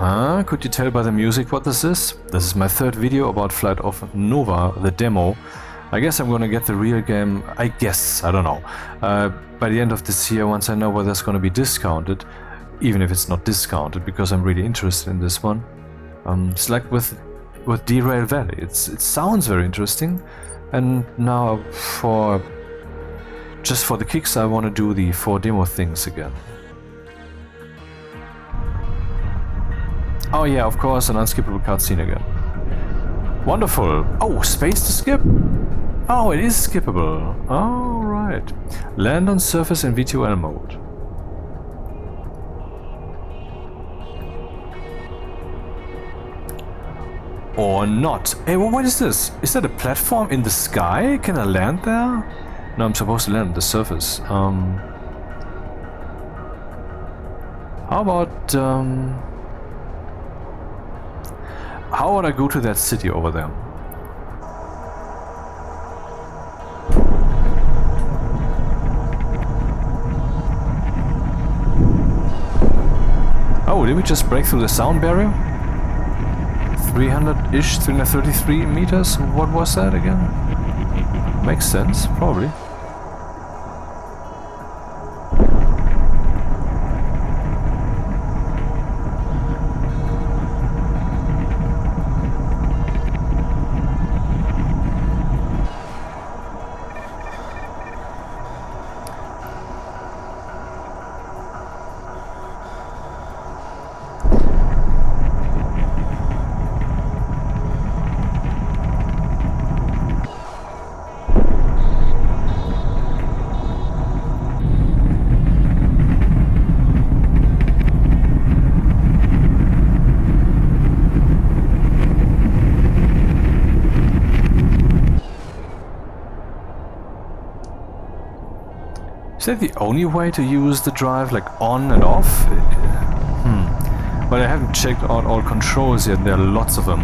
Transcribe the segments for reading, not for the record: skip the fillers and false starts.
Huh? Could you tell by the music what this is? This is my third video about Flight of Nova, the demo. I guess I'm gonna get the real game, I guess, I don't know. By the end of this year, once I know whether it's gonna be discounted, even if it's not discounted, because I'm really interested in this one. It's like with Derail Valley, it sounds very interesting, and now just for the kicks I want to do the 4 demo things again. Oh yeah, of course, an unskippable cutscene again. Wonderful! Oh, space to skip? Oh, it is skippable. Oh, right. Land on surface in VTOL mode. Or not. Hey, well, what is this? Is that a platform in the sky? Can I land there? No, I'm supposed to land on the surface. How about, how would I go to that city over there? Oh, did we just break through the sound barrier? 300-ish, 333 meters? What was that again? Makes sense, probably. Is that the only way to use the drive, like on and off? But I haven't checked out all controls yet, there are lots of them.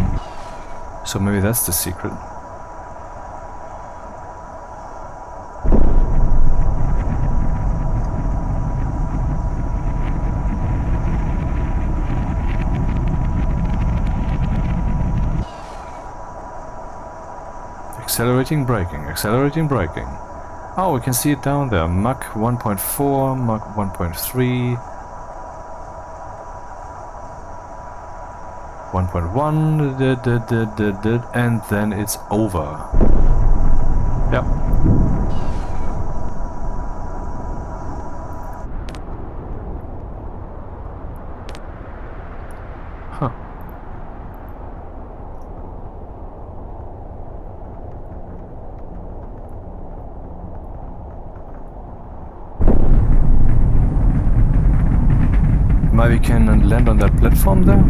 So maybe that's the secret. Accelerating, braking, accelerating, braking. Oh, we can see it down there. Mach 1.4, Mach 1.3, 1.1, and then it's over. Yep. Huh. Maybe we can land on that platform there?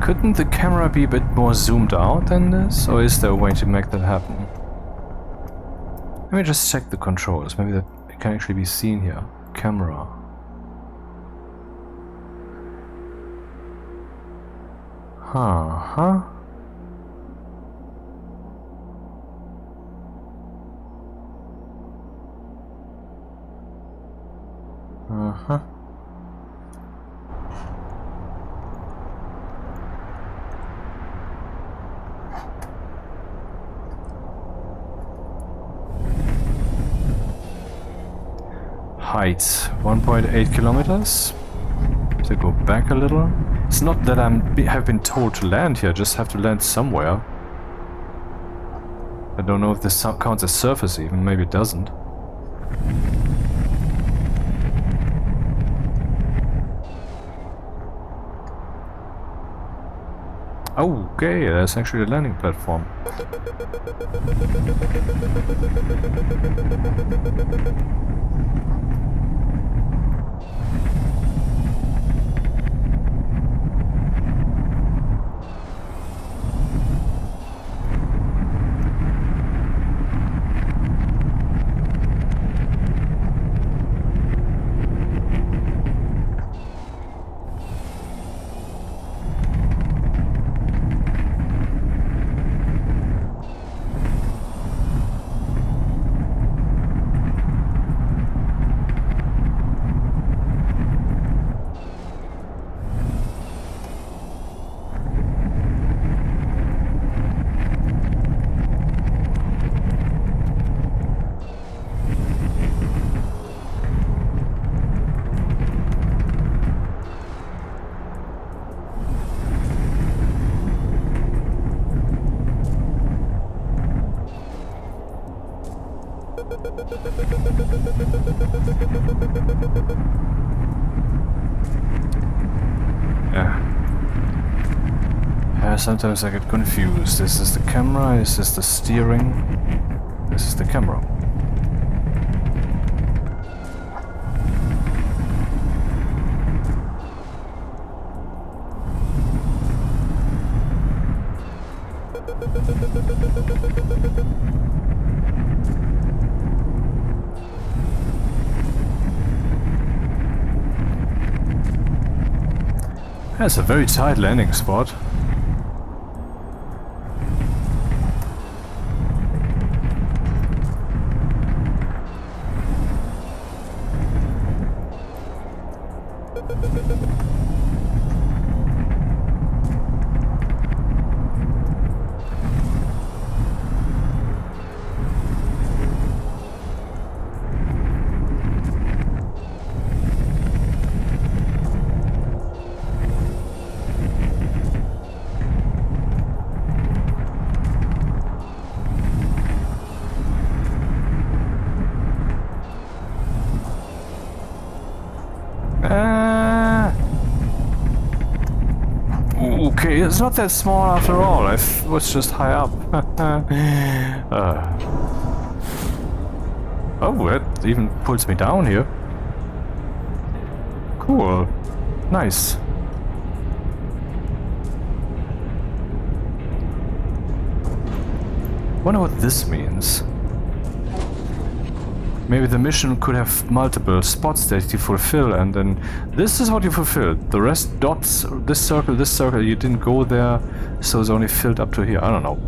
Couldn't the camera be a bit more zoomed out than this? Or is there a way to make that happen? Let me just check the controls. Maybe that can actually be seen here. Camera. Huh. Uh-huh. height? 1.8 kilometers? To go back a little? It's not that have been told to land here, just have to land somewhere. I don't know if this counts as surface even, maybe it doesn't. Okay, there's actually a landing platform. Sometimes I get confused. This is the camera, this is the steering, this is the camera. That's a very tight landing spot. Okay, it's not that small after all. I was just high up. Oh, it even pulls me down here. Cool. Nice. Wonder what this means. Maybe the mission could have multiple spots that you fulfill, and then this is what you fulfilled. The rest dots, this circle, you didn't go there, so it's only filled up to here. I don't know.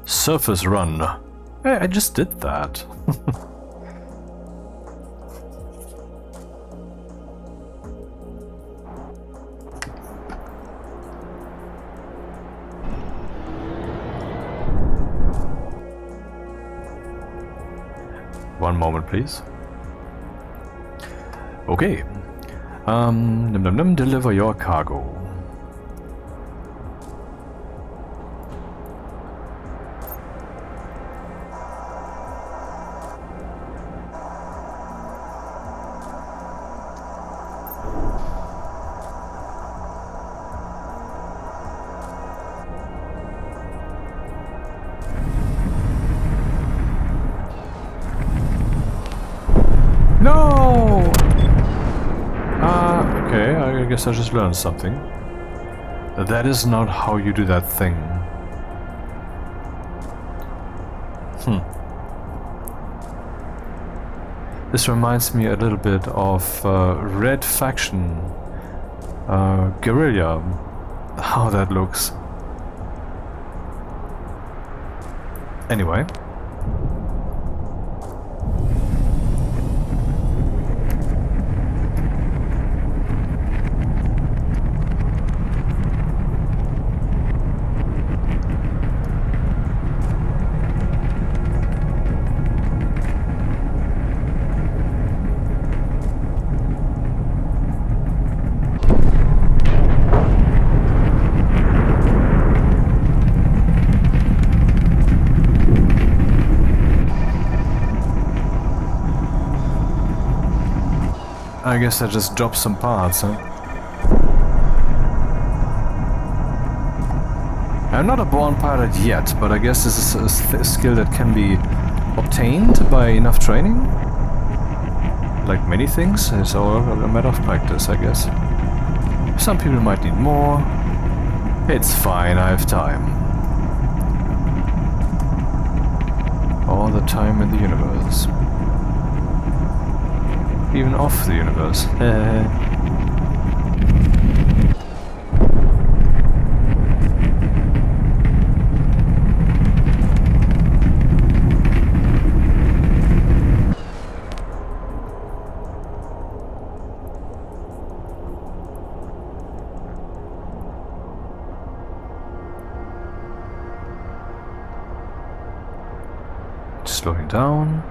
Surface run. Hey, I just did that. One moment, please. Okay. Deliver your cargo. No! Okay, I guess I just learned something. That is not how you do that thing. This reminds me a little bit of Red Faction Guerrilla. How that looks. Anyway. I guess I just dropped some parts, huh? I'm not a born pilot yet, but I guess this is a skill that can be obtained by enough training. Like many things, it's all a matter of practice, I guess. Some people might need more. It's fine, I have time. All the time in the universe. Even off the universe. Slowing down.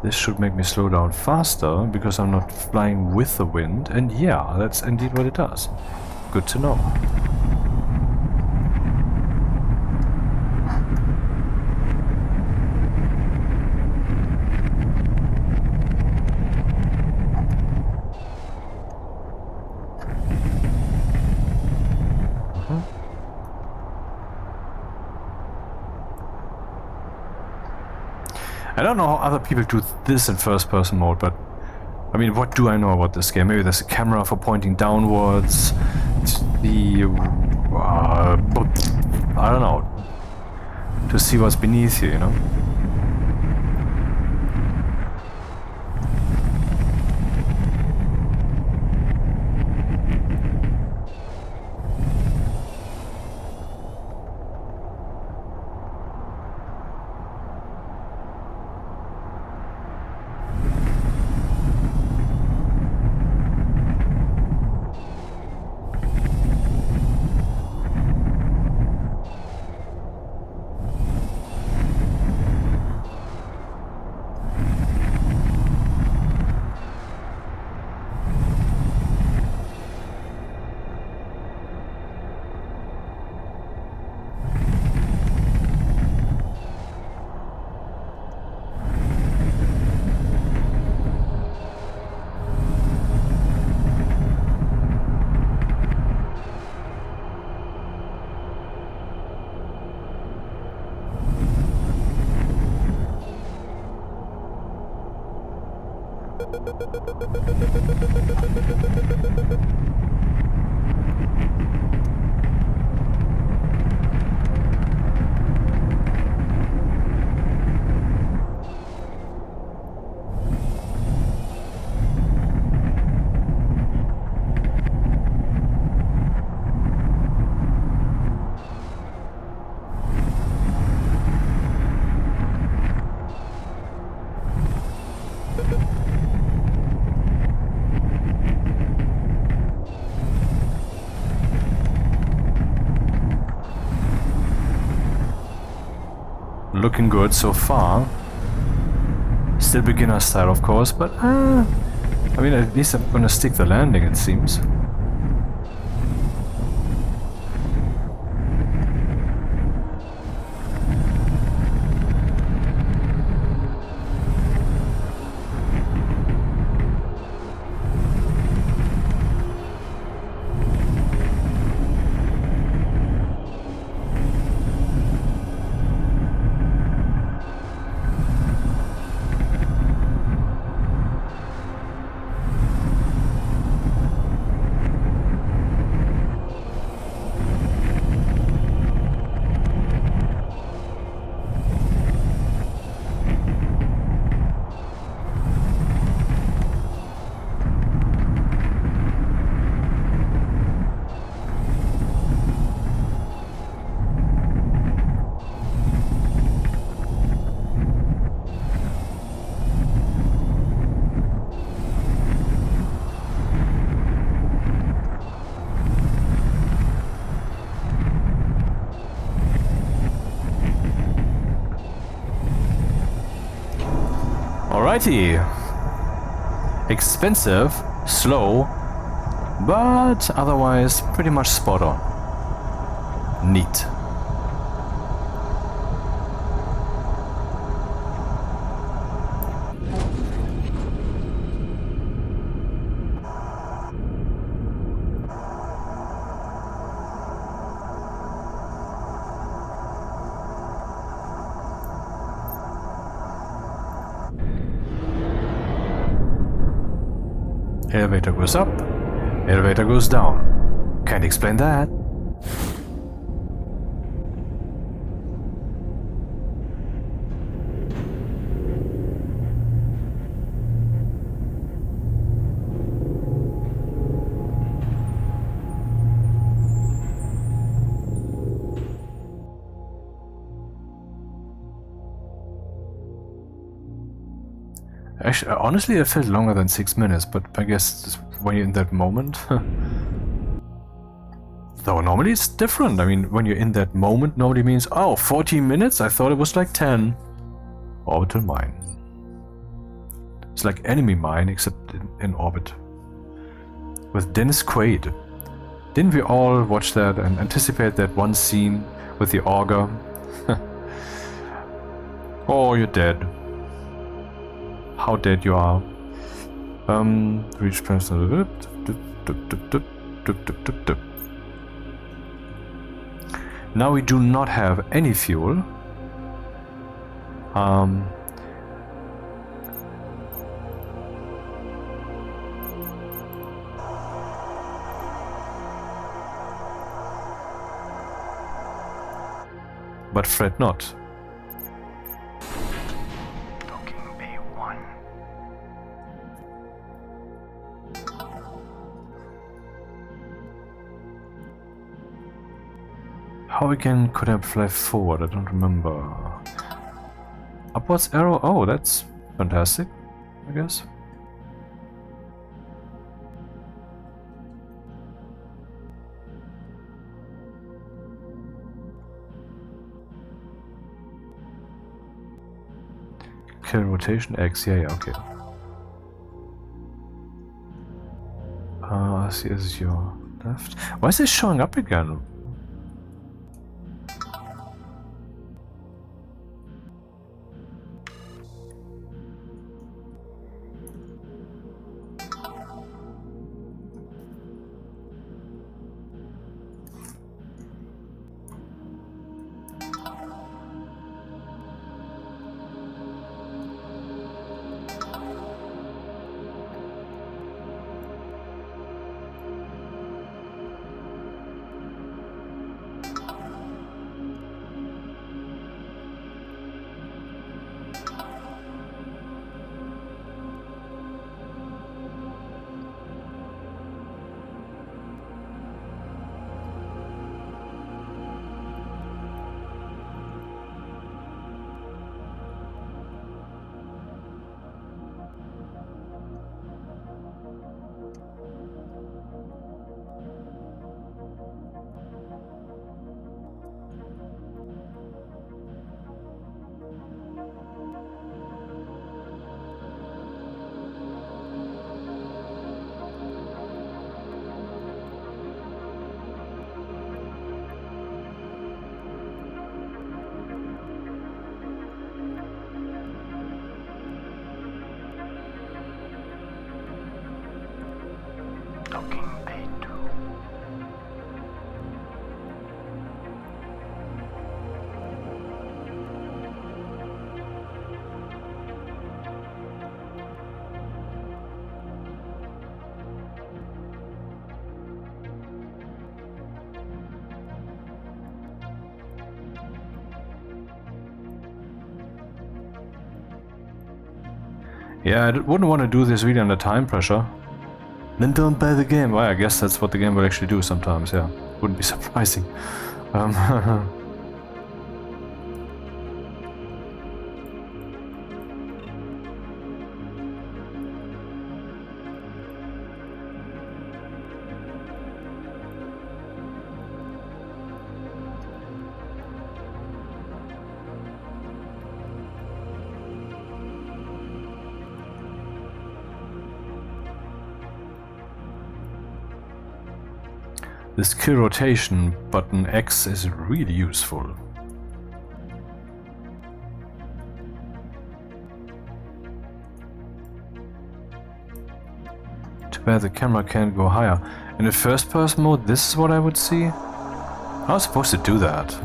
This should make me slow down faster because I'm not flying with the wind, and yeah, that's indeed what it does. Good to know. I don't know how other people do this in first-person mode, but I mean, what do I know about this game? Maybe there's a camera for pointing downwards. The I don't know, to see what's beneath you, you know. Looking good so far. Still beginner style, of course, but I mean, at least I'm gonna stick the landing, it seems. Alrighty. Expensive, slow, but otherwise pretty much spot on. Neat. Elevator goes up, elevator goes down. Can't explain that. Actually, honestly, it felt longer than 6 minutes, but I guess when you're in that moment... Though normally it's different. I mean, when you're in that moment, normally means, oh, 14 minutes? I thought it was like 10. Orbital mine. It's like Enemy Mine, except in orbit. With Dennis Quaid. Didn't we all watch that and anticipate that one scene with the auger? Oh, you're dead. How dead you are. Reach person. Now we do not have any fuel. But fret not. How again could I fly forward? I don't remember. Upwards arrow? Oh, that's fantastic, I guess. Kill rotation X, yeah, okay. See, is your left. Why is this showing up again? Yeah, I wouldn't want to do this really under time pressure. Then don't buy the game. Well, I guess that's what the game will actually do sometimes, yeah. Wouldn't be surprising. This kill rotation button X is really useful. Too bad the camera can't go higher. In the first person mode, this is what I would see? How am I supposed to do that?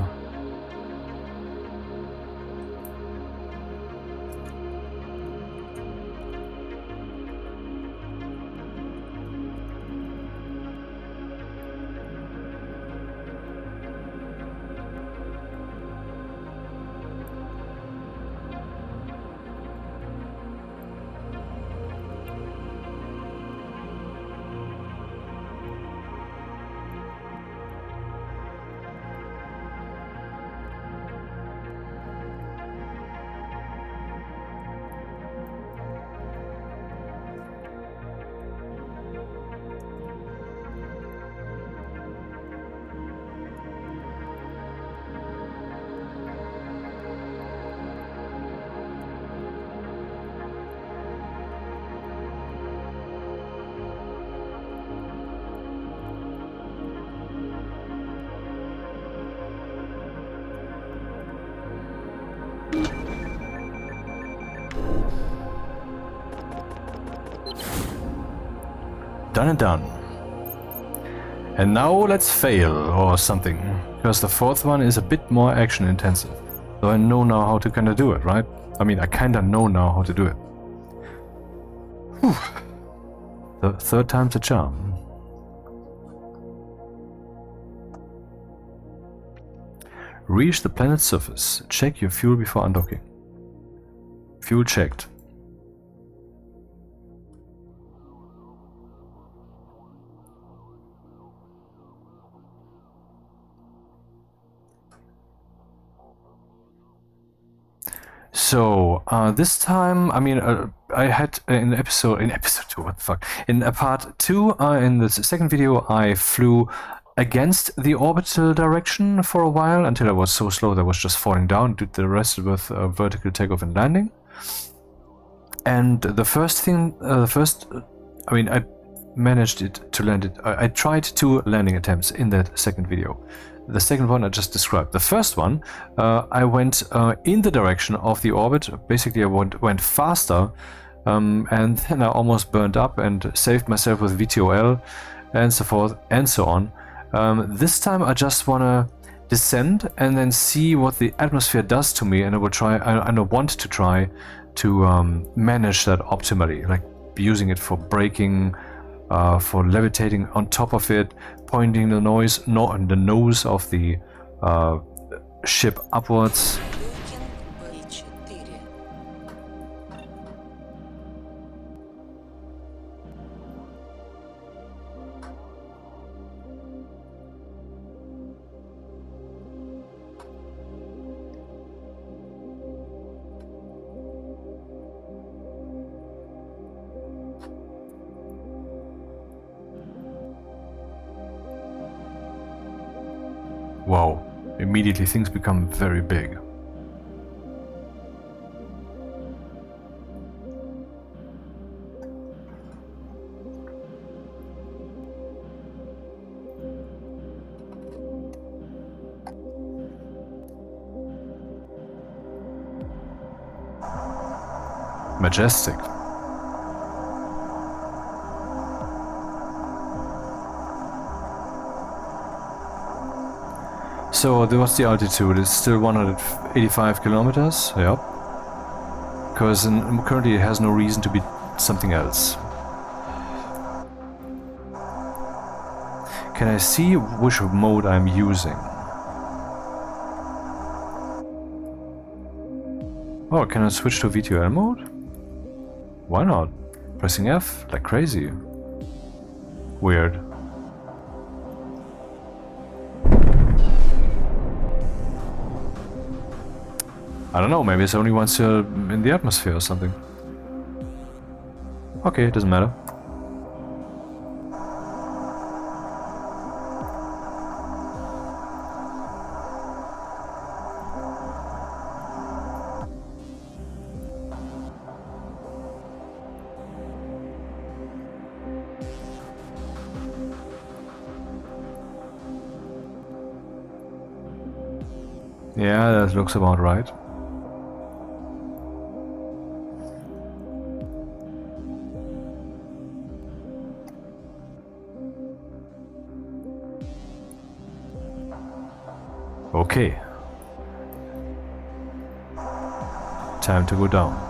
Done and done. And now let's fail or something, because the fourth one is a bit more action intensive. So I know now how to kind of do it, right? I mean, I kind of know now how to do it. Whew. The third time's a charm. Reach the planet's surface. Check your fuel before undocking. Fuel checked. So this time, I mean, I had in episode 2, what the fuck? In part 2, in the second video, I flew against the orbital direction for a while until I was so slow that I was just falling down. Did the rest with vertical takeoff and landing. And the first thing, I mean, I managed it to land it. I tried 2 landing attempts in that second video. The second one I just described. The first one, I went in the direction of the orbit. Basically, I went faster, and then I almost burned up and saved myself with VTOL and so forth and so on. This time, I just want to descend and then see what the atmosphere does to me, and I will try. I want to try to manage that optimally, like using it for braking, for levitating on top of it, pointing the nose of the ship upwards. Wow, immediately things become very big. Majestic. So what's the altitude? It's still 185 kilometers. Yep. Because currently it has no reason to be something else. Can I see which mode I'm using? Oh, can I switch to VTOL mode? Why not? Pressing F like crazy. Weird. I don't know, maybe it's only once you're in the atmosphere or something. Okay, it doesn't matter. Yeah, that looks about right. Okay. Time to go down.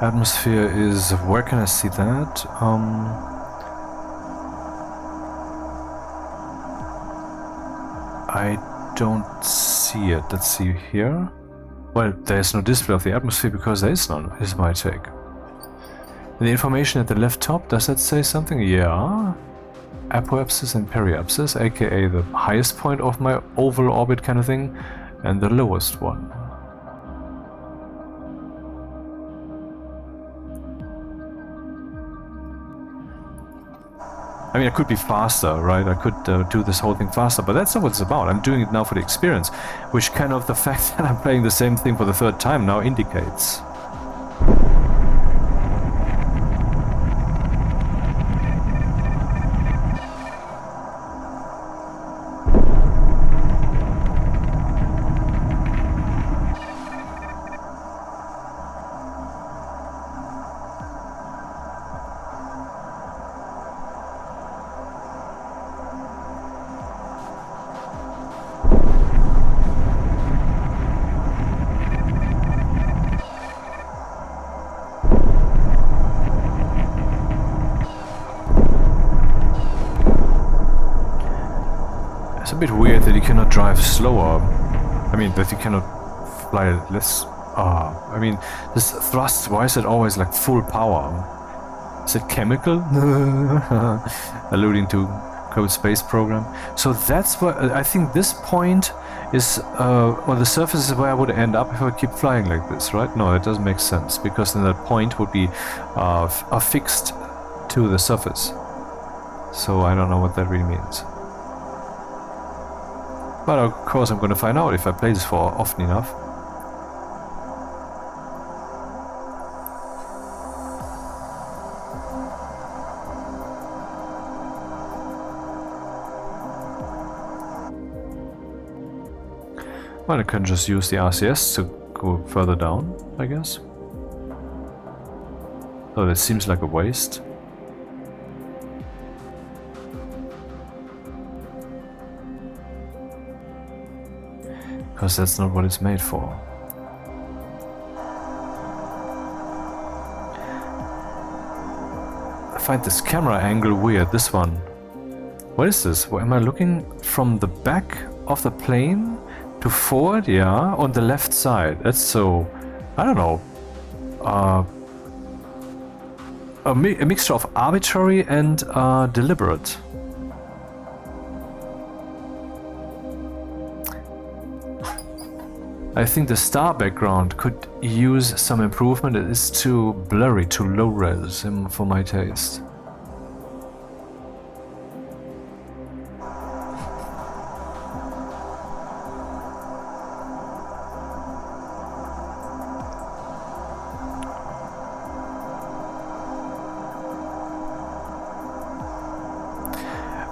Atmosphere is, where can I see that? I don't see it. Let's see here. Well, there's no display of the atmosphere because there is none, is my take. The information at the left top, does that say something? Yeah. Apoapsis and periapsis, aka the highest point of my oval orbit kind of thing, and the lowest one. I mean, I could be faster, right? I could do this whole thing faster, but that's not what it's about. I'm doing it now for the experience, which kind of the fact that I'm playing the same thing for the third time now indicates. It's a bit weird that you cannot drive slower. I mean, that you cannot fly less. I mean, this thrust, why is it always like full power? Is it chemical? Alluding to Code Space Program. So that's what I think this point is, well, the surface is where I would end up if I keep flying like this, right? No, it doesn't make sense, because then that point would be affixed to the surface. So I don't know what that really means. But of course I'm going to find out if I play this for often enough. Well, I can just use the RCS to go further down, I guess. Oh, that seems like a waste. Because that's not what it's made for. I find this camera angle weird, this one. What is this? Am I looking from the back of the plane to forward? Yeah, on the left side. That's so... I don't know. A mixture of arbitrary and deliberate. I think the star background could use some improvement. It is too blurry, too low res for my taste.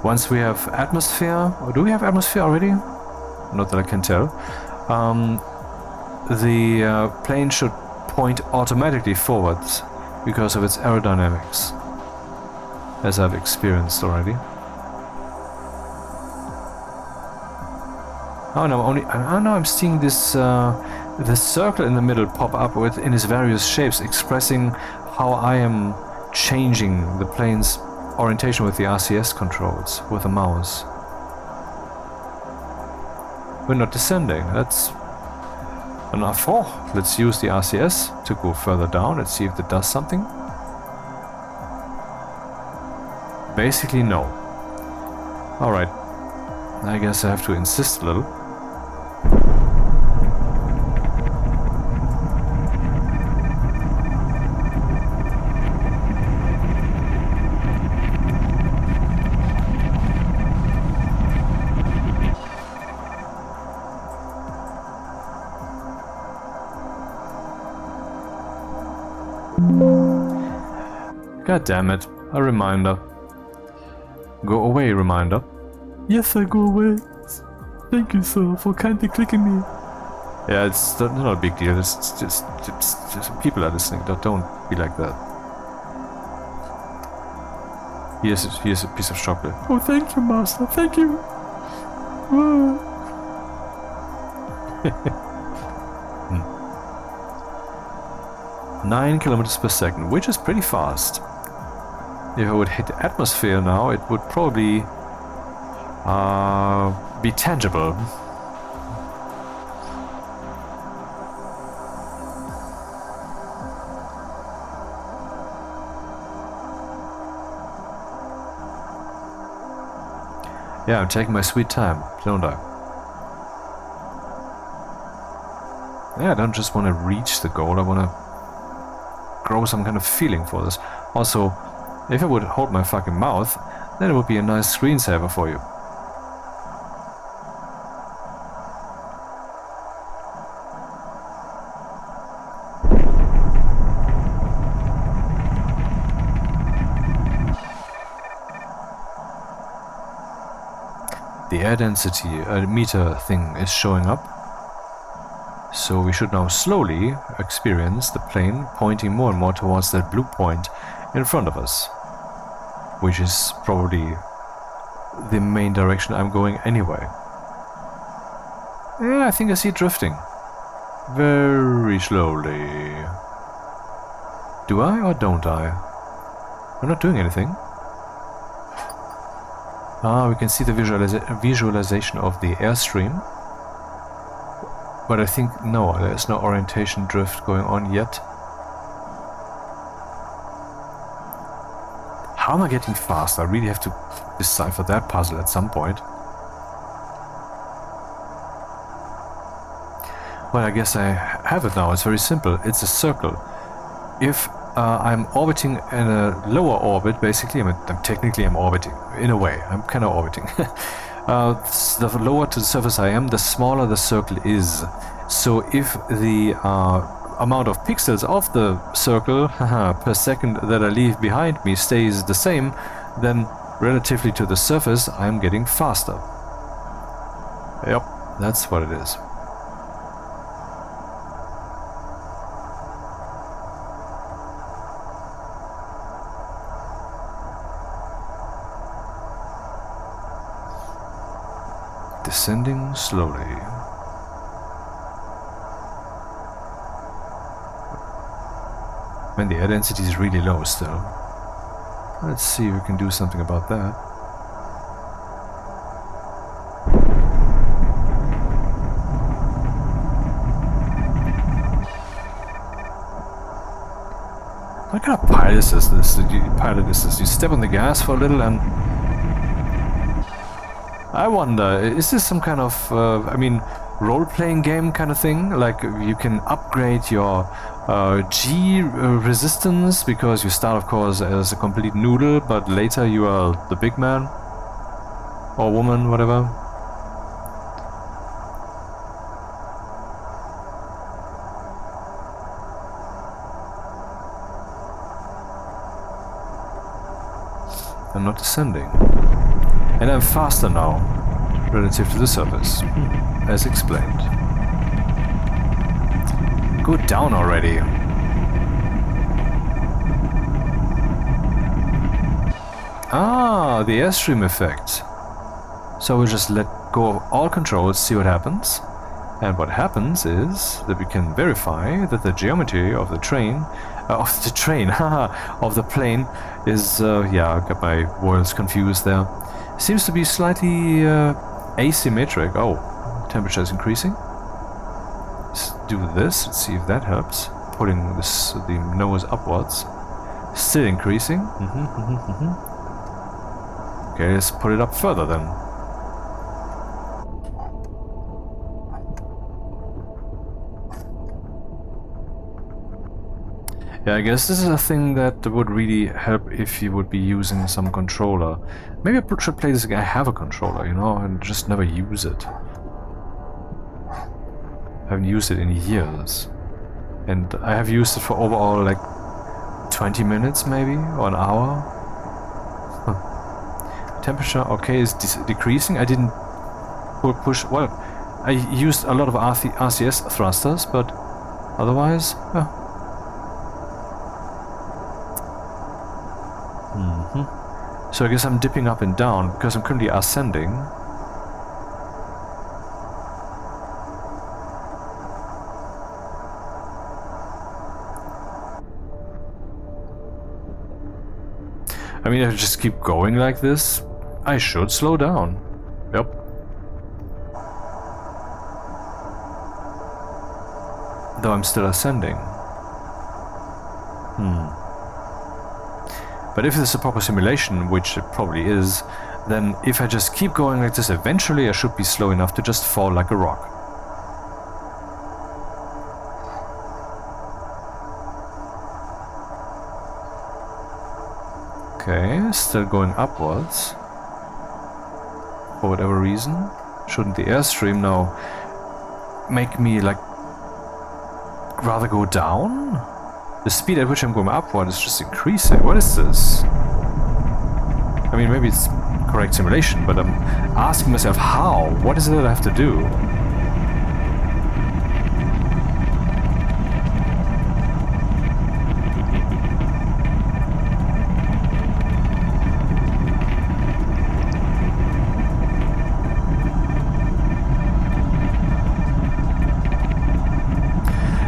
Once we have atmosphere, or do we have atmosphere already? Not that I can tell. The plane should point automatically forwards because of its aerodynamics, as I've experienced already. Oh no! I'm seeing this this circle in the middle pop up in its various shapes, expressing how I am changing the plane's orientation with the RCS controls with the mouse. We're not descending. That's enough. Oh, let's use the RCS to go further down. Let's see if it does something. Basically, no. Alright. I guess I have to insist a little. God damn it, a reminder. Go away, reminder. Yes, I go away. Thank you, sir, for kindly clicking me. Yeah, it's not a big deal. It's just people are listening. Don't be like that. Here's a piece of chocolate. Oh, thank you, master. Thank you. 9 kilometers per second, which is pretty fast. If I would hit the atmosphere now, it would probably be tangible. Yeah, I'm taking my sweet time, don't I? Yeah, I don't just want to reach the goal, I want to grow some kind of feeling for this. Also, if I would hold my fucking mouth, then it would be a nice screensaver for you. The air density meter thing is showing up. So we should now slowly experience the plane pointing more and more towards that blue point in front of us, which is probably the main direction I'm going anyway. Yeah, I think I see it drifting. Very slowly. Do I or don't I? I'm not doing anything. Ah, we can see the visualization of the airstream. But I think, no, there's no orientation drift going on yet. How am I getting fast? I really have to decipher that puzzle at some point. Well, I guess I have it now. It's very simple. It's a circle. If I'm orbiting in a lower orbit, basically, I'm orbiting. In a way, I'm kind of orbiting. The lower to the surface I am, the smaller the circle is. So if the amount of pixels of the circle per second that I leave behind me stays the same, then relatively to the surface I'm getting faster. Yep, that's what it is. Descending slowly. And the air density is really low still. Let's see if we can do something about that. What kind of pilot is this? You step on the gas for a little and... I wonder, is this some kind of, role-playing game kind of thing? Like you can upgrade your G resistance because you start, of course, as a complete noodle, but later you are the big man or woman, whatever. I'm not descending. And I'm faster now, relative to the surface, as explained. Go down already. Ah, the airstream effect. So we just let go of all controls, see what happens. And what happens is that we can verify that the geometry of the train, of the plane is, yeah, I got my words confused there. Seems to be slightly asymmetric. Oh, temperature is increasing. Let's do this. Let's see if that helps. Putting the nose upwards. Still increasing. Okay, let's put it up further then. Yeah, I guess this is a thing that would really help if you would be using some controller. Maybe I should play this again. I have a controller, you know, and just never use it. I haven't used it in years. And I have used it for overall like 20 minutes maybe, or an hour. Temperature, okay, is decreasing. I didn't push, well, I used a lot of RCS thrusters, but otherwise, yeah. So I guess I'm dipping up and down because I'm currently ascending. I mean, if I just keep going like this, I should slow down. Yep. Though I'm still ascending. But if it's a proper simulation, which it probably is, then if I just keep going like this, eventually I should be slow enough to just fall like a rock. Okay, still going upwards. For whatever reason. Shouldn't the airstream now make me, like, rather go down? The speed at which I'm going upward is just increasing. What is this? I mean, maybe it's correct simulation, but I'm asking myself how? What is it that I have to do?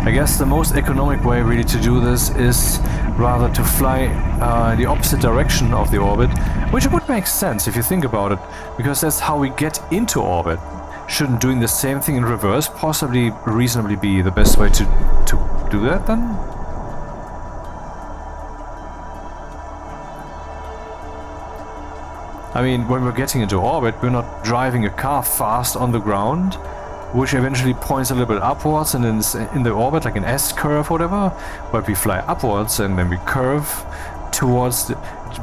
I guess the most economic way really to do this is rather to fly the opposite direction of the orbit, which would make sense if you think about it, because that's how we get into orbit. Shouldn't doing the same thing in reverse possibly reasonably be the best way to do that then? I mean, when we're getting into orbit, we're not driving a car fast on the ground, which eventually points a little bit upwards and then in the orbit, like an S-curve or whatever, but we fly upwards and then we curve towards the...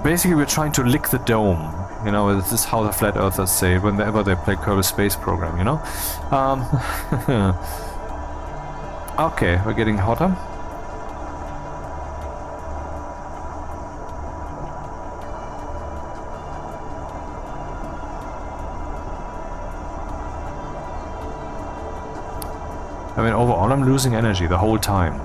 Basically, we're trying to lick the dome. You know, this is how the flat earthers say it whenever they play Kerbal Space Program, you know? Okay, we're getting hotter. I mean, overall I'm losing energy the whole time.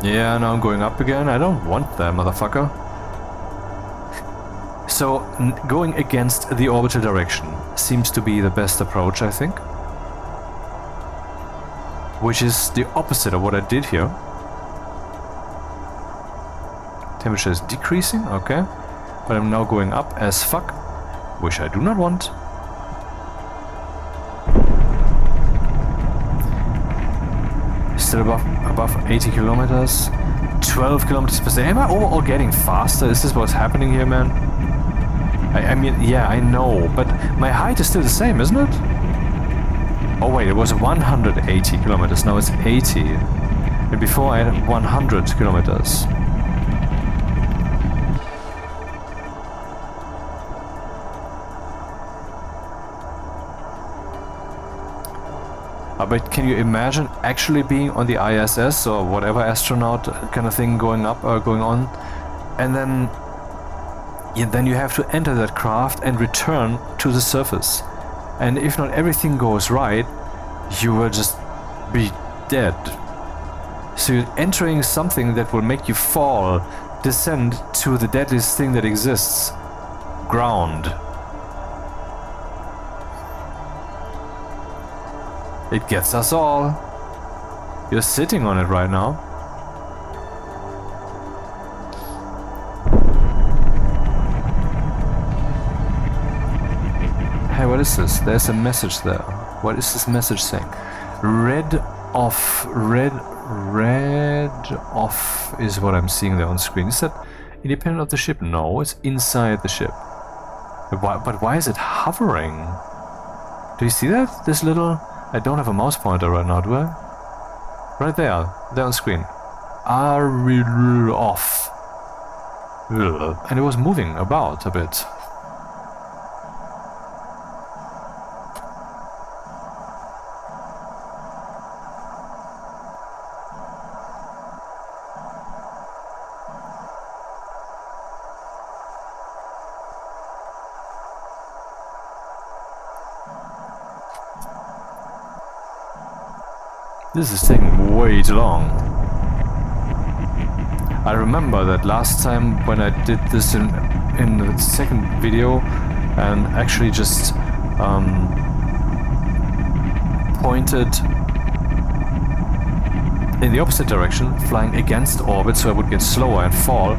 Yeah, now I'm going up again. I don't want that, motherfucker. So, going against the orbital direction seems to be the best approach, I think. Which is the opposite of what I did here. Temperature is decreasing, okay. But I'm now going up as fuck, which I do not want. Still above 80 kilometers, 12 kilometers per second. Am I overall getting faster? Is this what's happening here, man? I mean, yeah, I know, but my height is still the same, isn't it? Oh wait, it was 180 kilometers, now it's 80. And before I had 100 kilometers. But can you imagine actually being on the ISS or whatever astronaut kind of thing going up or going on, and then you have to enter that craft and return to the surface, and if not everything goes right, you will just be dead. So you're entering something that will make you fall, descend to the deadliest thing that exists, ground. It gets us all. You're sitting on it right now. Hey, what is this? There's a message there. What is this message saying? Red off is what I'm seeing there on screen. Is that independent of the ship? No, it's inside the ship. But why is it hovering? Do you see that? This little... I don't have a mouse pointer right now, do I? Right there on screen. Off. And it was moving about a bit. This is taking way too long. I remember that last time when I did this in the second video and actually just pointed in the opposite direction, flying against orbit so I would get slower and fall.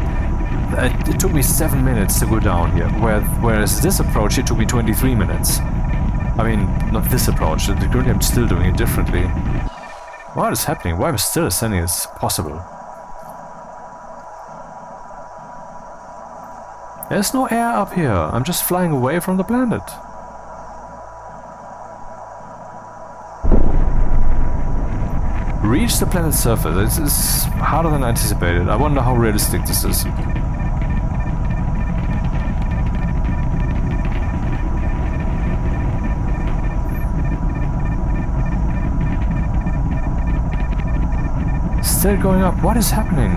It took me 7 minutes to go down here, whereas this approach it took me 23 minutes. I mean, not this approach, I'm still doing it differently. What is happening? Why am I still ascending? This is possible. There's no air up here. I'm just flying away from the planet. reach the planet's surface. It's harder than anticipated. I wonder how realistic this is. Still going up. What is happening?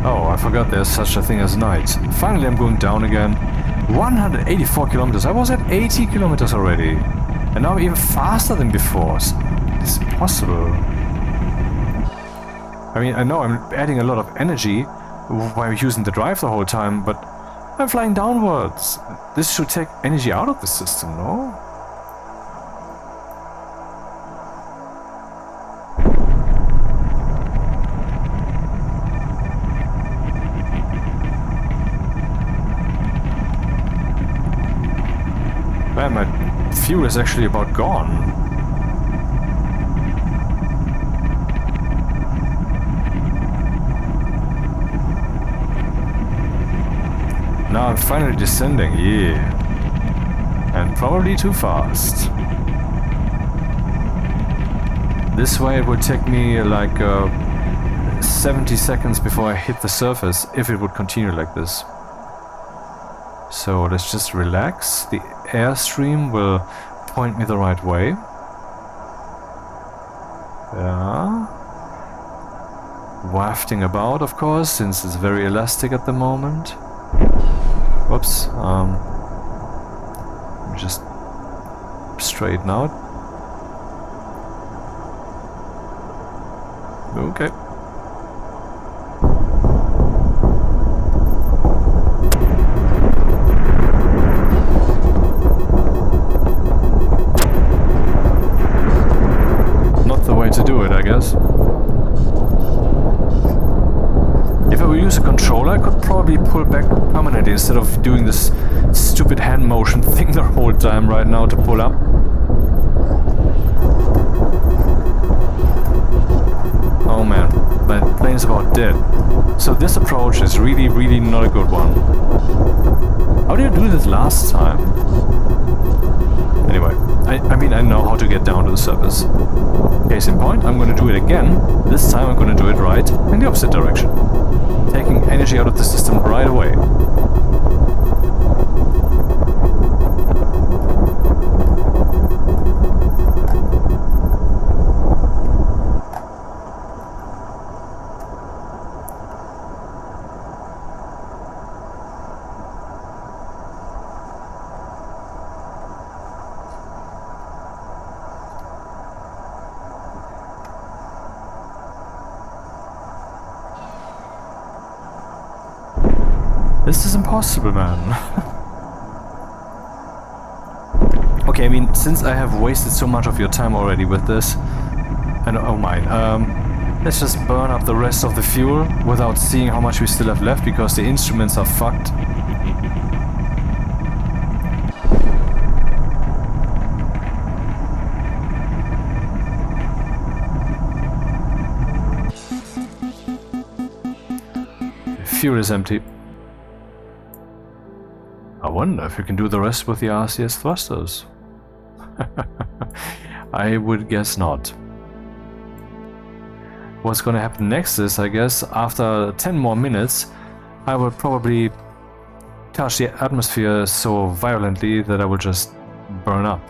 Oh, I forgot there's such a thing as night. Finally, I'm going down again. 184 kilometers. I was at 80 kilometers already. And now I'm even faster than before. It's impossible. I mean, I know I'm adding a lot of energy while using the drive the whole time, but I'm flying downwards. This should take energy out of the system, no? Man, my fuel is actually about gone. Now I'm finally descending, yeah. And probably too fast. This way it would take me like 70 seconds before I hit the surface if it would continue like this. So let's just relax. The airstream will point me the right way. Yeah. Wafting about, of course, since it's very elastic at the moment. Whoops. Just straighten out. Okay. To do it, I guess. If I would use a controller, I could probably pull back permanently instead of doing this stupid hand motion thing the whole time right now to pull up. Oh man, my plane's about dead. So this approach is really not a good one. How did I do this last time? Anyway, I mean I know how to get down to the surface. Case in point, I'm going to do it again. This time I'm going to do it right in the opposite direction. Taking energy out of the system right away. This is impossible, man. Okay, I mean, since I have wasted so much of your time already with this, and oh mine, let's just burn up the rest of the fuel without seeing how much we still have left, because the instruments are fucked. Fuel is empty. I wonder if you can do the rest with the RCS thrusters. I would guess not. What's gonna happen next is, I guess, after 10 more minutes, I will probably touch the atmosphere so violently that I will just burn up.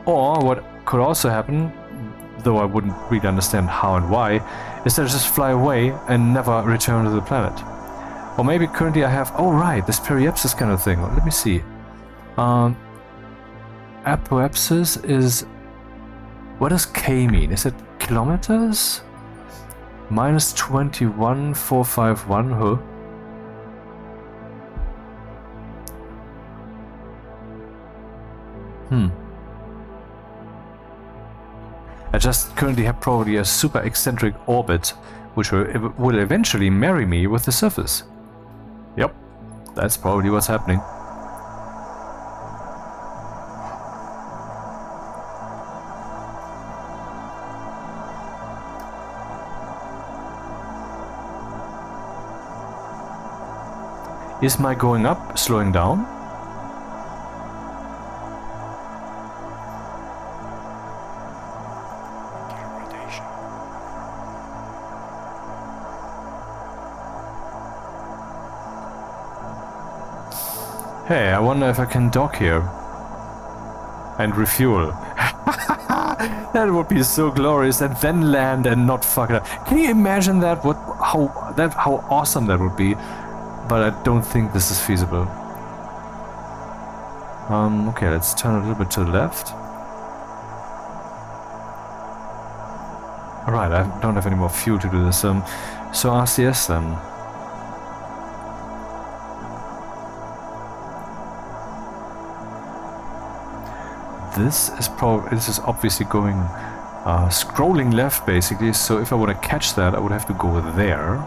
Or what could also happen, though I wouldn't really understand how and why, is that I just fly away and never return to the planet. Or maybe currently I have, oh right, this periapsis kind of thing. Let me see. Apoapsis is, what does K mean? Is it kilometers? Minus 21,451, huh? I just currently have probably a super eccentric orbit, which will eventually marry me with the surface. Yep, That's probably what's happening. Is my going up slowing down? Hey, I wonder if I can dock here and refuel. That would be so glorious, and then land and not fuck it up. Can you imagine that? How awesome that would be? But I don't think this is feasible. Okay, let's turn a little bit to the left. Alright, I don't have any more fuel to do this. So RCS then. This is obviously going scrolling left basically, so if I want to catch that I would have to go there.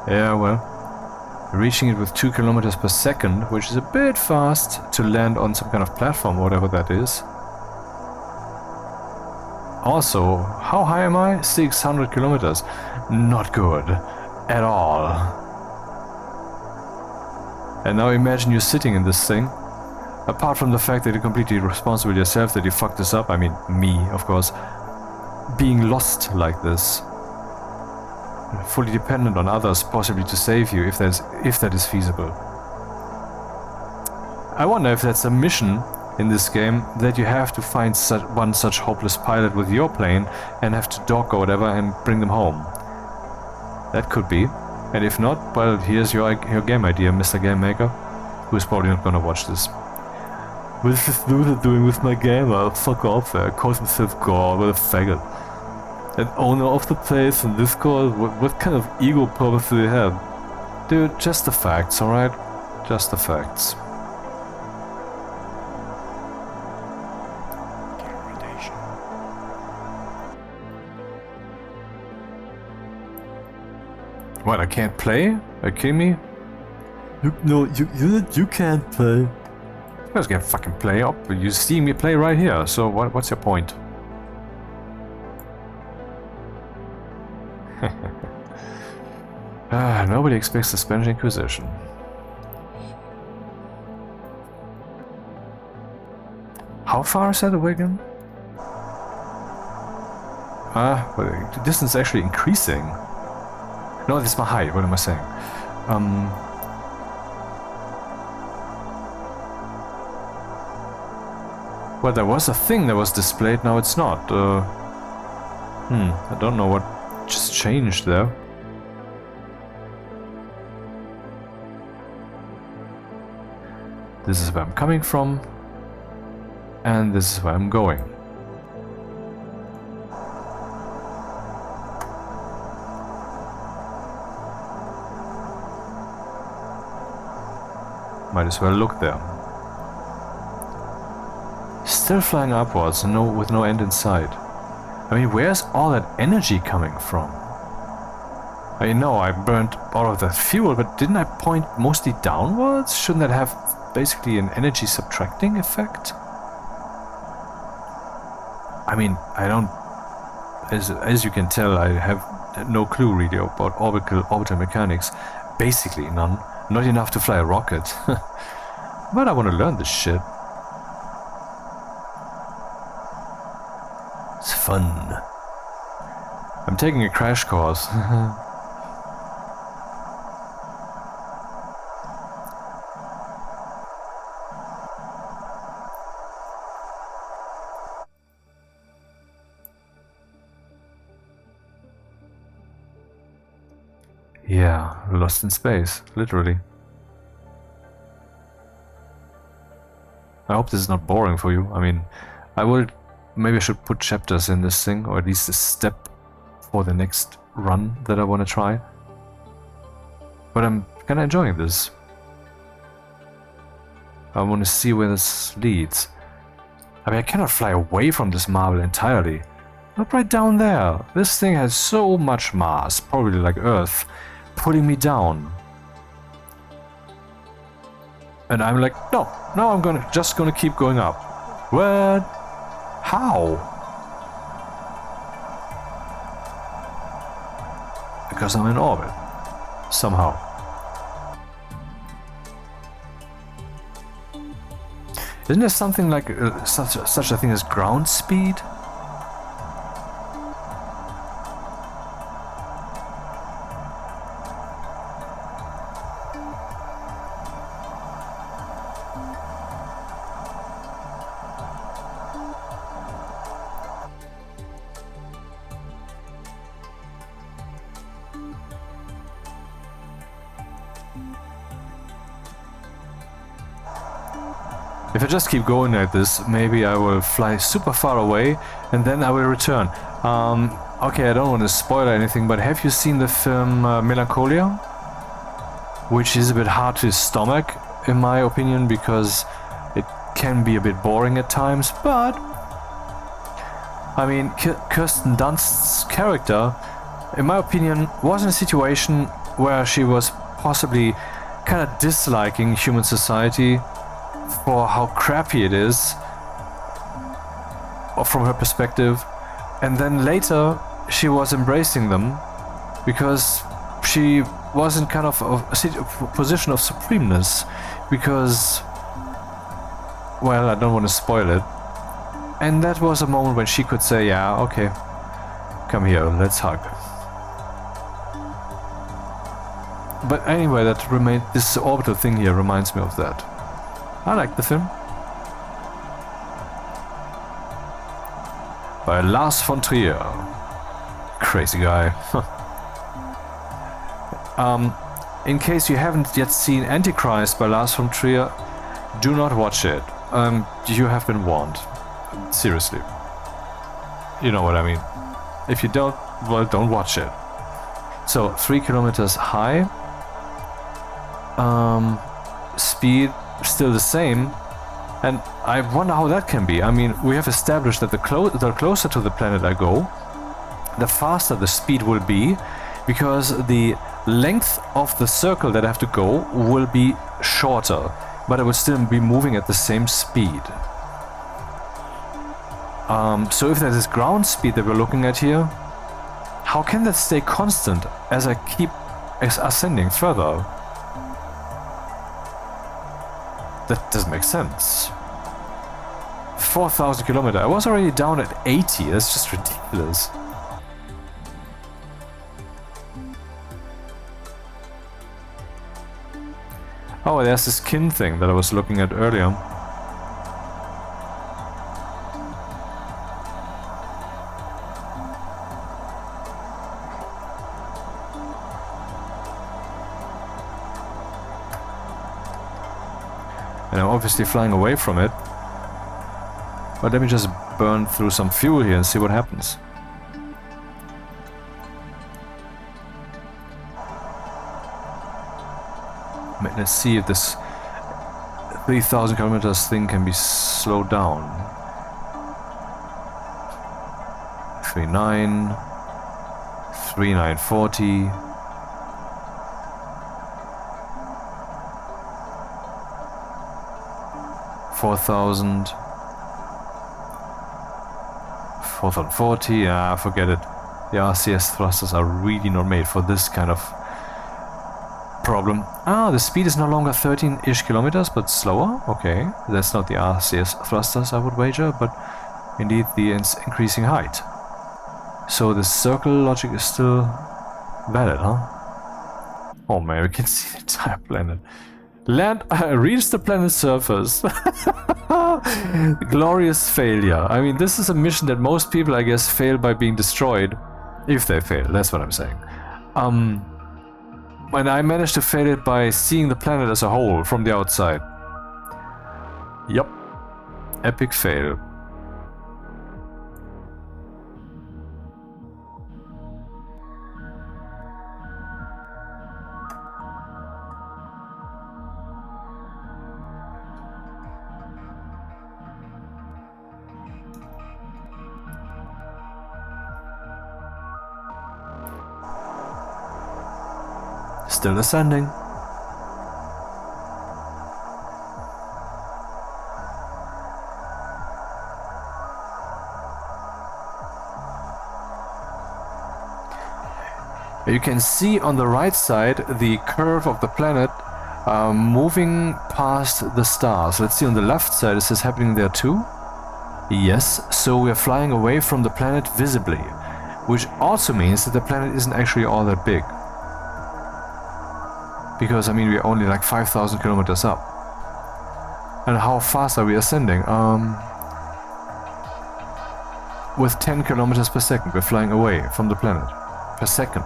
Yeah, well, reaching it with 2 kilometers per second, which is a bit fast to land on some kind of platform, whatever that is. Also, how high am I? 600 kilometers. Not good at all. And now imagine you're sitting in this thing. Apart from the fact that you're completely responsible yourself that you fucked this up, I mean me, of course, being lost like this. Fully dependent on others possibly to save you if that is feasible. I wonder if that's a mission in this game, that you have to find one such hopeless pilot with your plane and have to dock or whatever and bring them home. That could be. And if not, well, here's your game idea, Mr. Game Maker, who is probably not gonna watch this. What's this loser doing with my game? I'll fuck off there, calls himself God, what a faggot. An owner of the place in Discord? What kind of ego problems do they have? Dude, just the facts, alright? Just the facts. What, I can't play? Are you kidding me? You can't play. You guys can fucking play up. You see me play right here, so what's your point? Nobody expects the Spanish Inquisition. How far is that away again? Well, the distance is actually increasing. No, that's my height. What am I saying? Well, there was a thing that was displayed, now it's not. I don't know what just changed there. This is where I'm coming from, and this is where I'm going. Might as well look there. Still flying upwards, with no end in sight. I mean, where's all that energy coming from? I know I burnt all of that fuel, but didn't I point mostly downwards? Shouldn't that have basically an energy subtracting effect? I mean, I don't... As you can tell, I have no clue really about orbital mechanics. Basically none. Not enough to fly a rocket. But I want to learn this shit. It's fun. I'm taking a crash course. Yeah, lost in space, literally. I hope this is not boring for you. I mean, I will maybe I should put chapters in this thing, or at least a step for the next run that I want to try. But I'm kind of enjoying this. I want to see where this leads. I mean, I cannot fly away from this marble entirely. Not right down there. This thing has so much mass, probably like Earth, pulling me down. And I'm like, no, I'm just gonna keep going up. What? How? Because I'm in orbit. Somehow. Isn't there something like such a thing as ground speed? If I just keep going like this, maybe I will fly super far away and then I will return. Okay, I don't want to spoil anything, but have you seen the film Melancholia? Which is a bit hard to stomach, in my opinion, because it can be a bit boring at times, but I mean, Kirsten Dunst's character, in my opinion, was in a situation where she was possibly kind of disliking human society for how crappy it is, or from her perspective, and then later she was embracing them because she was in kind of a position of supremeness, because, well, I don't want to spoil it, and that was a moment when she could say, yeah, okay, come here, let's hug. But anyway, this orbital thing here reminds me of that. I like the film. By Lars von Trier. Crazy guy. In case you haven't yet seen Antichrist by Lars von Trier, do not watch it. You have been warned. Seriously. You know what I mean. If you don't, well, don't watch it. So, 3 kilometers high. Speed still the same, and I wonder how that can be. I mean, we have established that the closer to the planet I go, the faster the speed will be, because the length of the circle that I have to go will be shorter, but I will still be moving at the same speed. So if there's this ground speed that we're looking at here, how can that stay constant as I keep ascending further? That doesn't make sense. 4,000 kilometers. I was already down at 80. That's just ridiculous. Oh, there's this kin thing that I was looking at earlier. And I'm obviously flying away from it. But let me just burn through some fuel here and see what happens. Let's see if this 3,000 kilometers thing can be slowed down. 39, 3940. $4,000, 4,040, yeah, forget it. The RCS thrusters are really not made for this kind of problem. Ah, the speed is no longer 13-ish kilometers, but slower. Okay, that's not the RCS thrusters, I would wager, but indeed the increasing height. So the circle logic is still valid, huh? Oh man, we can see the entire planet. Reach the planet's surface. Glorious failure. I mean, this is a mission that most people, I guess, fail by being destroyed. If they fail, that's what I'm saying. And I managed to fail it by seeing the planet as a whole from the outside. Yup. Epic fail. Still ascending. You can see on the right side the curve of the planet moving past the stars. Let's see on the left side, is this happening there too? Yes, so we're flying away from the planet visibly, which also means that the planet isn't actually all that big. Because, I mean, we're only like 5,000 kilometers up. And how fast are we ascending? With 10 kilometers per second, we're flying away from the planet. Per second.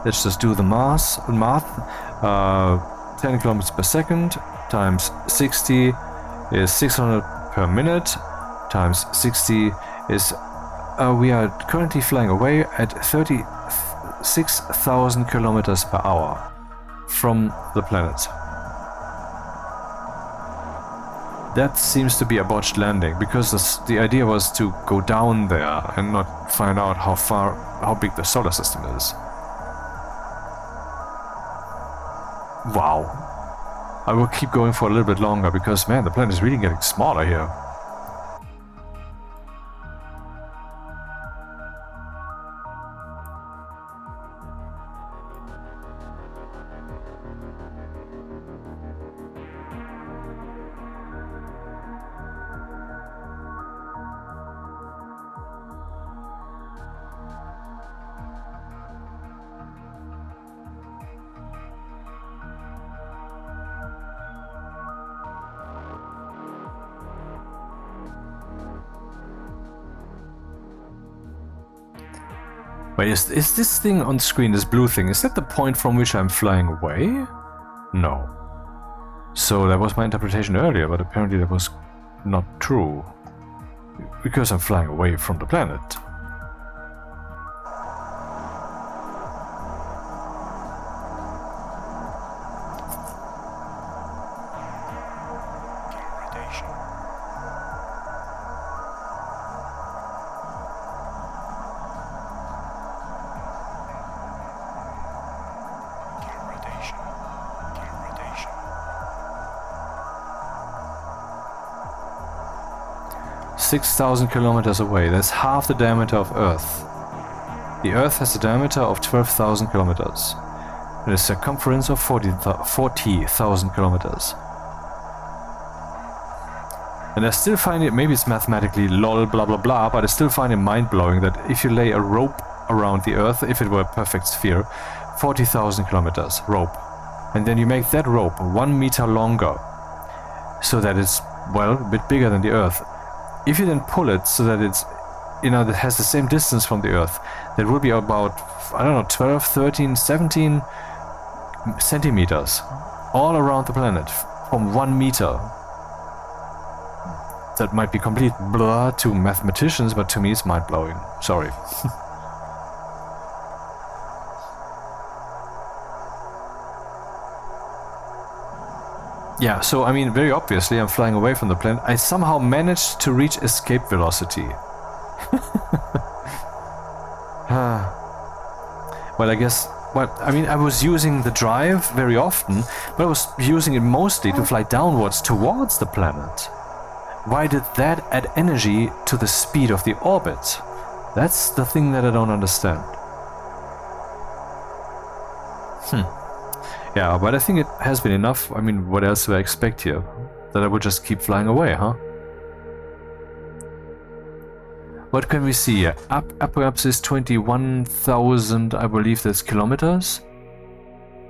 Let's just do the math. 10 kilometers per second times 60 is 600 per minute. Times 60 is... we are currently flying away at 36,000 kilometers per hour from the planet. That seems to be a botched landing, because the idea was to go down there and not find out how big the solar system is. Wow. I will keep going for a little bit longer because, man, the planet is really getting smaller here. Wait, is this thing on screen, this blue thing, is that the point from which I'm flying away? No. So that was my interpretation earlier, but apparently that was not true. Because I'm flying away from the planet. Rotation. 6,000 kilometers away. That's half the diameter of Earth. The Earth has a diameter of 12,000 kilometers and a circumference of 40,000 kilometers. And I still find it, maybe it's mathematically lol blah blah blah, but I still find it mind-blowing that if you lay a rope around the Earth, if it were a perfect sphere, 40,000 kilometers rope, and then you make that rope 1 meter longer so that it's, well, a bit bigger than the Earth. If you then pull it so that it's, you know, that has the same distance from the Earth, that would be about, I don't know, 12, 13, 17 centimeters all around the planet from 1 meter. That might be complete blah to mathematicians, but to me it's mind-blowing. Sorry. Yeah, so I mean, very obviously I'm flying away from the planet. I somehow managed to reach escape velocity. Well, I guess, well, I mean, I was using the drive very often, but I was using it mostly to fly downwards towards the planet. Why did that add energy to the speed of the orbit? That's the thing that I don't understand. Yeah, but I think it has been enough. I mean, what else do I expect here? That I would just keep flying away, huh? What can we see here? Apoapsis 21,000, I believe that's kilometers.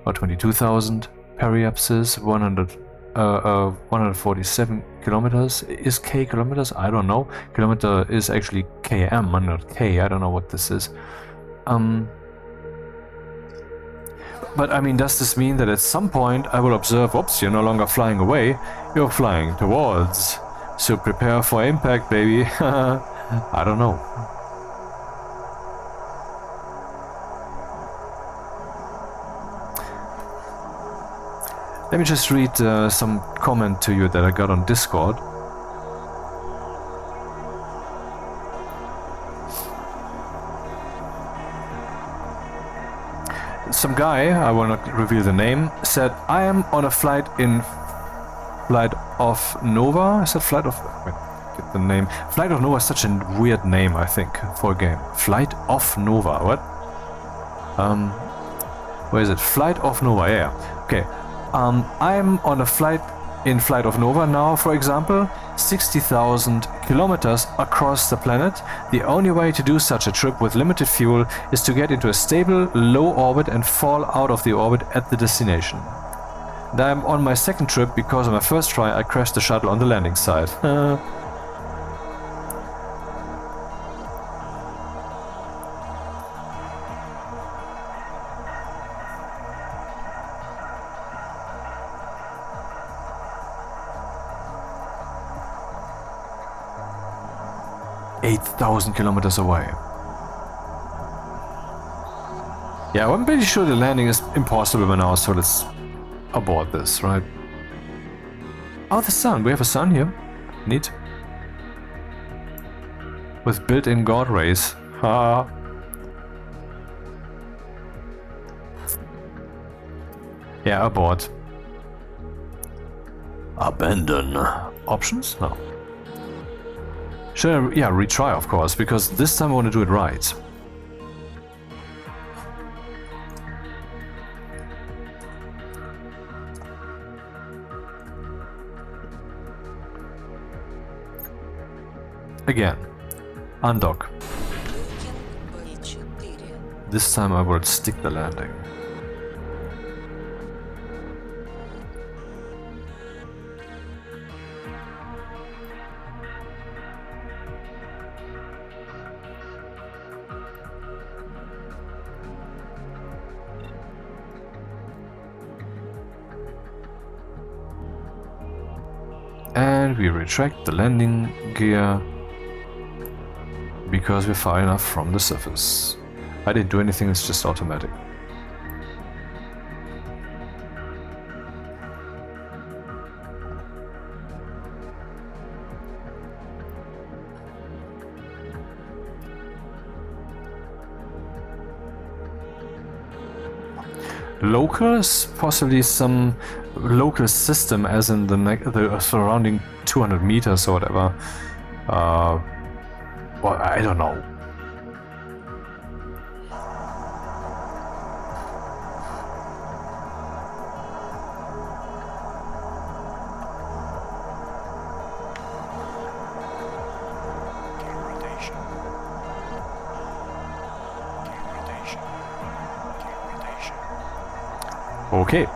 Or 22,000. Periapsis 147 kilometers. Is K kilometers? I don't know. Kilometer is actually km, not K. I don't know what this is. But I mean, does this mean that at some point I will observe, oops, you're no longer flying away, you're flying towards. So prepare for impact, baby. I don't know. Let me just read some comment to you that I got on Discord. some guy, I will not reveal the name, said, I am on a flight of Nova. I said flight of... Wait, get the name. Flight of Nova is such a weird name, I think, for a game. Flight of Nova, what? Where is it? Flight of Nova, yeah. Okay. I'm on a flight of Nova now, for example, 60,000 kilometers across the planet. The only way to do such a trip with limited fuel is to get into a stable, low orbit and fall out of the orbit at the destination. And I'm on my second trip because on my first try I crashed the shuttle on the landing site. 8,000 kilometers away. Yeah, I'm pretty sure the landing is impossible by now, so let's abort this, right? Oh, the sun. We have a sun here. Neat. With built-in God rays. Ha. Yeah, abort. Abandon. Options? No. Should I, yeah, retry, of course, because this time I want to do it right. Again. Undock. This time I will stick the landing. And we retract the landing gear because we're far enough from the surface. I didn't do anything, it's just automatic. Locals, possibly some local system, as in the surrounding 200 meters or whatever. Well, I don't know. Okay.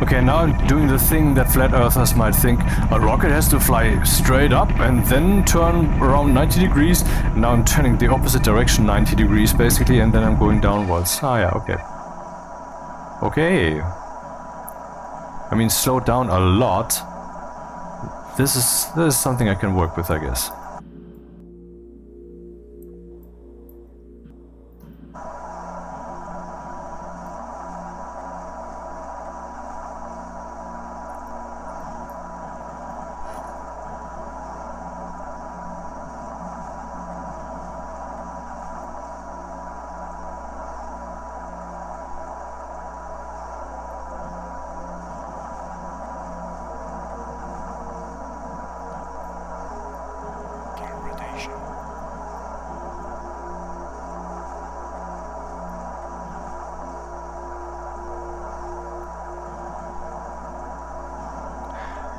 Okay, now I'm doing the thing that flat earthers might think. A rocket has to fly straight up and then turn around 90 degrees. Now I'm turning the opposite direction 90 degrees basically, and then I'm going downwards. Ah yeah, okay. Okay. I mean, slow down a lot. This is something I can work with, I guess.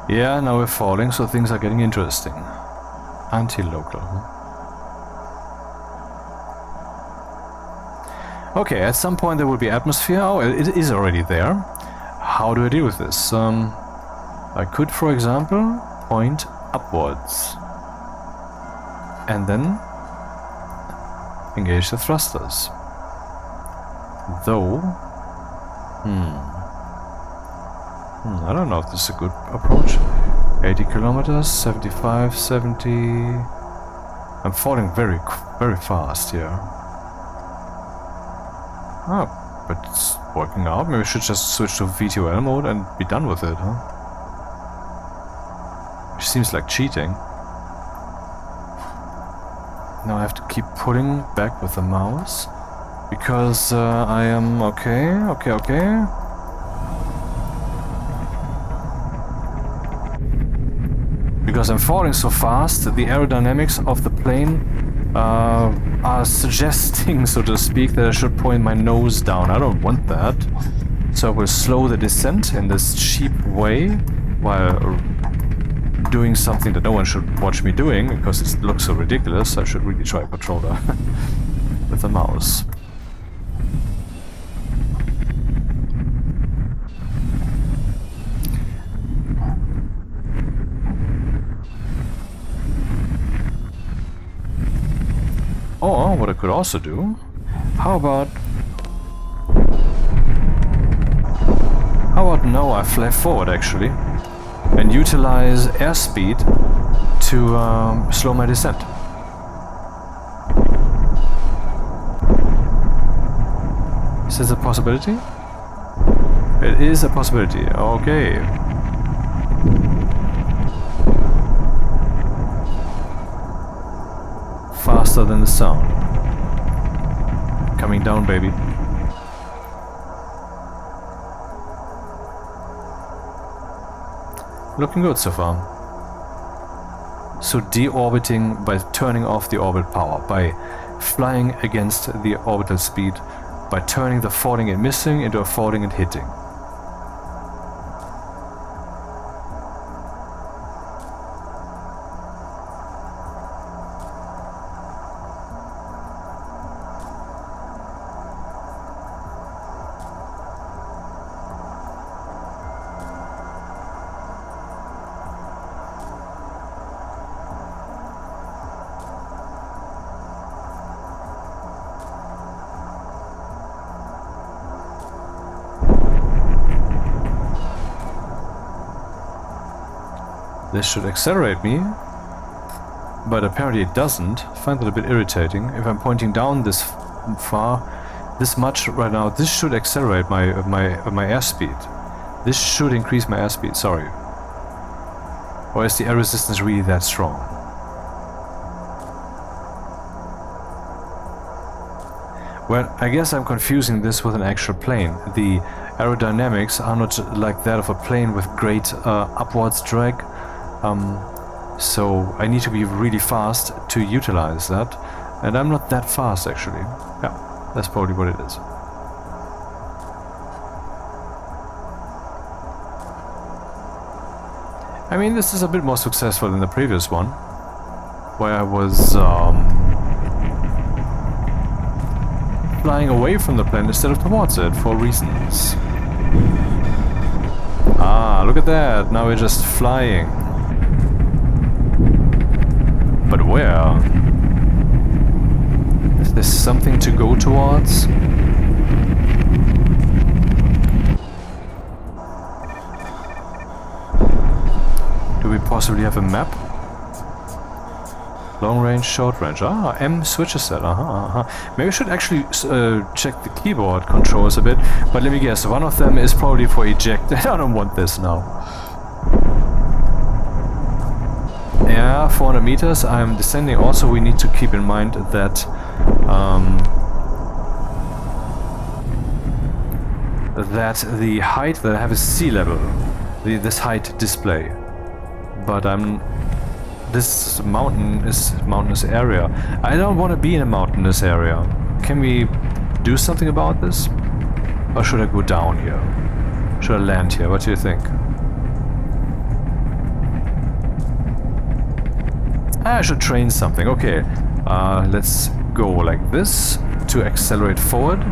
Yeah, now we're falling, so things are getting interesting. Anti-local, huh? Okay, at some point there will be atmosphere. Oh, it is already there. How do I deal with this? I could, for example, point upwards. And then engage the thrusters. Though... I don't know if this is a good approach. 80 kilometers, 75, 70... I'm falling very fast here. Oh, but it's working out. Maybe we should just switch to VTOL mode and be done with it, huh? Which seems like cheating. Now I have to keep pulling back with the mouse. Because I am... Okay. Because I'm falling so fast, the aerodynamics of the plane are suggesting, so to speak, that I should point my nose down. I don't want that. So I will slow the descent in this cheap way while doing something that no one should watch me doing, because it looks so ridiculous. I should really try a controller with the mouse. Or what I could also do, how about now I fly forward actually and utilize airspeed to slow my descent. Is this a possibility? It is a possibility, okay. Faster than the sound. Coming down, baby. Looking good so far. So deorbiting by turning off the orbit power, by flying against the orbital speed, by turning the falling and missing into a falling and hitting. This should accelerate me, but apparently it doesn't. I find that a bit irritating. If I'm pointing down this far, this much right now, this should accelerate my airspeed. This should increase my airspeed, sorry. Or is the air resistance really that strong? Well, I guess I'm confusing this with an actual plane. The aerodynamics are not like that of a plane with great upwards drag. So I need to be really fast to utilize that, and I'm not that fast actually. Yeah, that's probably what it is. I mean, this is a bit more successful than the previous one, where I was flying away from the plane instead of towards it for reasons. Ah, look at that, now we're just flying. But where? Is there something to go towards? Do we possibly have a map? Long range, short range. Ah, M switches that. Maybe I should actually check the keyboard controls a bit. But let me guess, one of them is probably for eject. I don't want this now. Yeah, 400 meters. I'm descending. Also, we need to keep in mind that the height that I have is sea level. This height display. But this mountainous area. I don't want to be in a mountainous area. Can we do something about this? Or should I go down here? Should I land here? What do you think? I should train something. Okay, let's go like this to accelerate forward.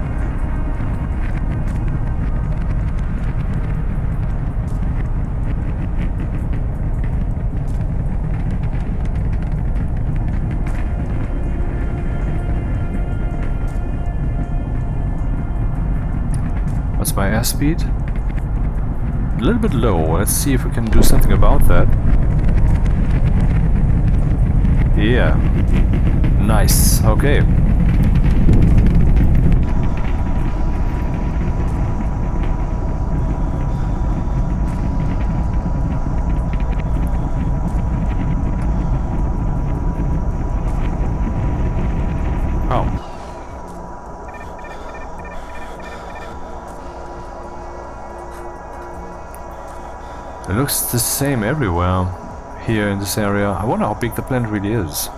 What's my airspeed? A little bit low. Let's see if we can do something about that. Yeah. Nice. Okay. Oh. It looks the same everywhere here in this area. I wonder how big the planet really is.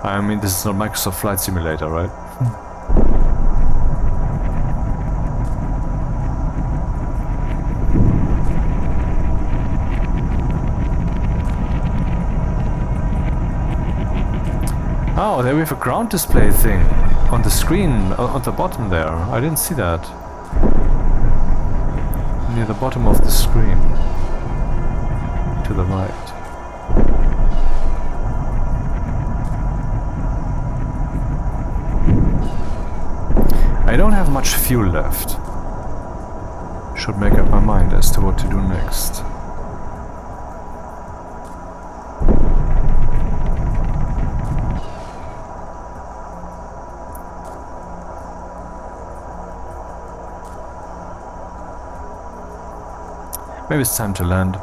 I mean, this is not Microsoft Flight Simulator, right? Oh, there we have a ground display thing on the screen, on the bottom there. I didn't see that. Near the bottom of the screen. To the right. I don't have much fuel left. Should make up my mind as to what to do next. Maybe it's time to land.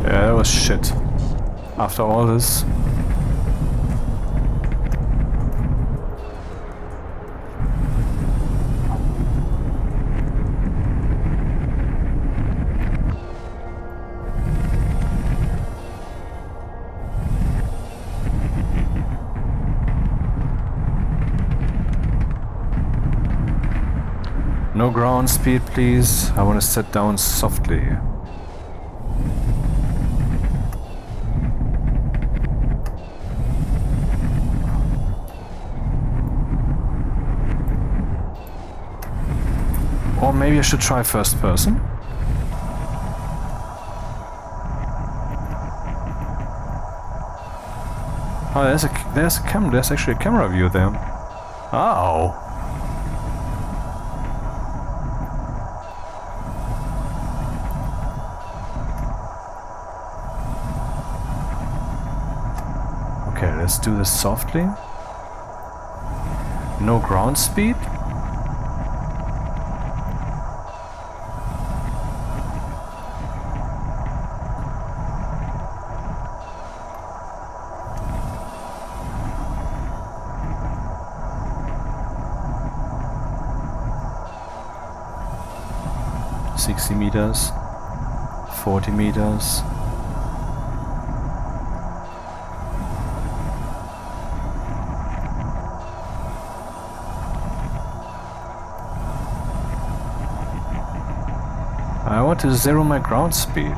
Yeah, that was shit. After all this. No ground speed, please. I want to set down softly. Or maybe I should try first person. Oh, there's actually a camera view there. Oh. Okay, let's do this softly. No ground speed. meters, 40 meters. I want to zero my ground speed.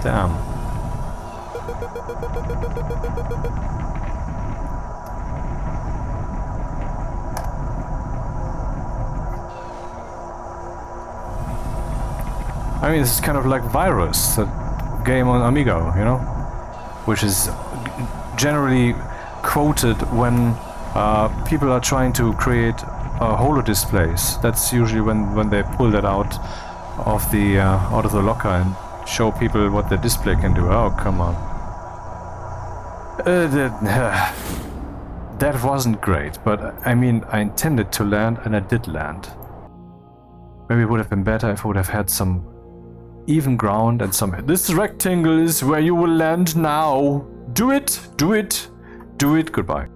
Damn. I mean, this is kind of like Virus, that game on Amiga, you know? Which is generally quoted when people are trying to create holo displays. That's usually when they pull that out of the locker and show people what the display can do. Oh, come on. That wasn't great, but I mean, I intended to land and I did land. Maybe it would have been better if I would have had some even ground and some... This rectangle is where you will land now. Do it, do it, do it. Goodbye.